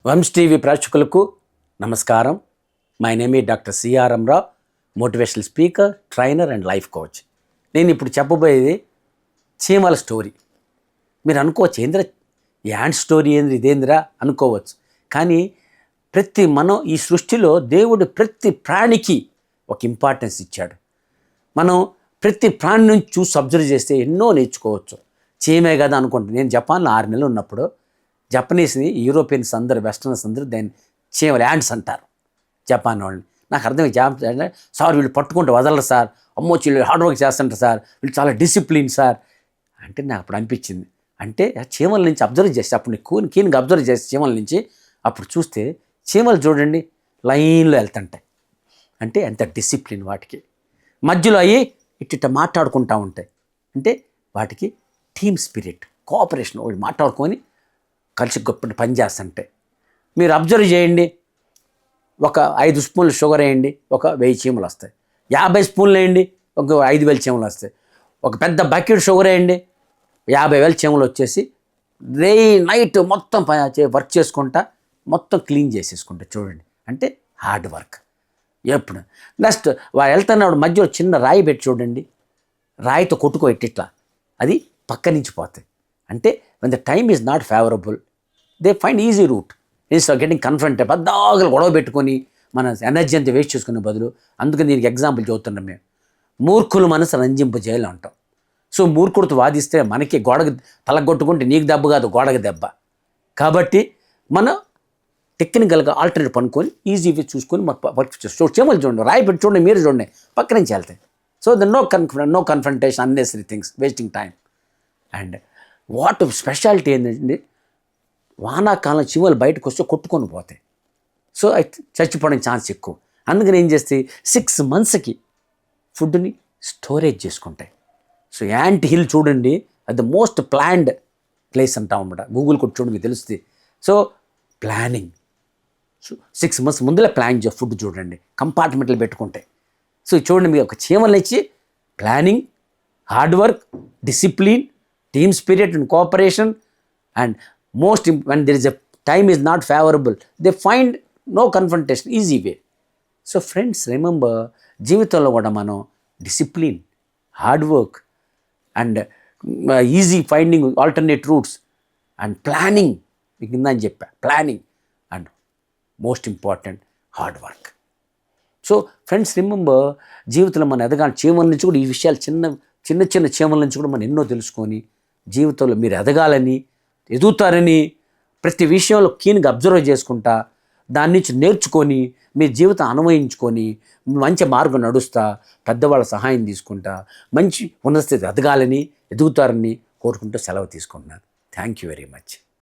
Vansh TV ప్రేక్షకులకు నమస్కారం. My name ఈ doctor CRM Rao, motivational speaker, trainer and life coach. నేను ఇప్పుడు చెప్పబోయేది చీమల స్టోరీ. మీరు అనుకోవచ్చు, ఏంద్ర యాండ్ స్టోరీ ఏంద్ర ఇదేంద్రా అనుకోవచ్చు. కానీ మనం ఈ సృష్టిలో దేవుడు ప్రతి ప్రాణికి ఒక ఇంపార్టెన్స్ ఇచ్చాడు. మనం ప్రతి ప్రాణి నుంచి చూసి అబ్జర్వ్ చేస్తే ఎన్నో నేర్చుకోవచ్చు. చీమే కదా అనుకుంటాను. నేను జపాన్లో 6 నెలలు ఉన్నప్పుడు జపనీస్ని, యూరోపియన్స్ అందరూ, వెస్టర్నర్స్ అందరూ దాన్ని చీమలు, యాండ్స్ అంటారు జపాన్ వాళ్ళని. నాకు అర్థమైంది, సార్ వీళ్ళు పట్టుకుంటూ వదలరు సార్, అమ్మో వీళ్ళు హార్డ్ వర్క్ చేస్తుంటారు సార్, వీళ్ళు చాలా డిసిప్లిన్ సార్ అంటే నాకు అప్పుడు అనిపించింది. అంటే చీమల నుంచి అబ్జర్వ్ చేస్తే, అప్పుడు నేను కీన్గా అబ్జర్వ్ చేస్తే చీమల నుంచి అప్పుడు చూస్తే చీమలు చూడండి లైన్లో వెళ్తుంటాయి. అంటే ఎంత డిసిప్లిన్ వాటికి. మధ్యలో అయ్యి ఇట్ట మాట్లాడుకుంటూ ఉంటాయి. అంటే వాటికి టీమ్ స్పిరిట్, కోఆపరేషన్, వాళ్ళు మాట్లాడుకొని కలిసి గొప్ప పని చేస్తుంటాయి. మీరు అబ్జర్వ్ చేయండి, ఒక 5 స్పూన్లు షుగర్ వేయండి, ఒక 1000 చీమలు వస్తాయి. 50 స్పూన్లు వేయండి, ఒక 5000 చీమలు వస్తాయి. ఒక పెద్ద బకెట్ షుగర్ వేయండి, 50,000 చీమలు వచ్చేసి డే నైట్ మొత్తం వర్క్ చేసుకుంటా మొత్తం క్లీన్ చేసేసుకుంటా. చూడండి, అంటే హార్డ్ వర్క్. ఎప్పుడు నెక్స్ట్ వెళ్తున్నప్పుడు మధ్యలో చిన్న రాయి పెట్టి చూడండి, రాయితో కొట్టుకో ఇట్లా, అది పక్క నుంచి పోతాయి. అంటే when the time is not favorable, they find easy route instead of getting confronted. పెద్దగా గొడవ పెట్టుకొని మన ఎనర్జీ అంతా వేస్ట్ చేసుకునే బదులు. అందుకని దీనికి ఎగ్జాంపుల్ చదువుతున్నాం మేము. మూర్ఖుల మనసు రంజింపజేయాలి అంటాం. సో మూర్ఖుడితో వాదిస్తే మనకి గోడకు తలగొట్టుకుంటే నీకు దెబ్బ కాదు, గోడకు దెబ్బ. కాబట్టి మనం టెక్నికల్గా ఆల్టర్నేట్ పనుకొని ఈజీగా చూసుకొని వర్క్ చేస్తాం. చీమలు చూడండి, రాయి పెట్టి చూడండి, మీరు చూడండి, పక్క నుంచి వెళ్తాయి. So the no confrontation, unnecessary things, wasting time. And what speciality ఏంటంటే, వానాకాలం చీమలు బయటకు వస్తే కొట్టుకొని పోతాయి. సో అయితే చచ్చిపోవడానికి ఛాన్స్ ఎక్కువ. అందుకని ఏం చేస్తే 6 monthsకి ఫుడ్ని స్టోరేజ్ చేసుకుంటాయి. సో యాంట్ హిల్ చూడండి, అది ద మోస్ట్ ప్లాన్డ్ ప్లేస్ అంటాం అన్నమాట. గూగుల్ కొట్టి చూడండి, మీకు తెలుస్తుంది. సో ప్లానింగ్, సో 6 months ముందరే ప్లాన్ చేసి ఫుడ్ చూడండి, కంపార్ట్మెంట్లు పెట్టుకుంటాయి. సో చూడండి, మీకు ఒక చీమలు ఇచ్చి planning, hard work, discipline, team spirit and cooperation, and when there is a time is not favorable, they find no confrontation, easy way. So friends, remember, జీవితంలో కూడా మనం discipline, hard work and easy finding alternate roots and planning, మీకు ఇందని చెప్పా, planning and most important hard work. So friends, remember, జీవితంలో మనం ఎదగాలి. చీమల నుంచి కూడా ఈ విషయాలు, చిన్న చిన్న చీమల నుంచి కూడా మనం ఎన్నో తెలుసుకొని జీవితంలో మీరు ఎదుగుతారని ప్రతి విషయంలో కీన్గా అబ్జర్వ్ చేసుకుంటా, దాని నుంచి నేర్చుకొని మీ జీవితం అన్వయించుకొని మంచి మార్గం నడుస్తా, పెద్దవాళ్ళ సహాయం తీసుకుంటా మంచి ఉన్నత స్థితి ఎదగాలని, ఎదుగుతారని కోరుకుంటూ సెలవు తీసుకుంటున్నాను. Thank you very much.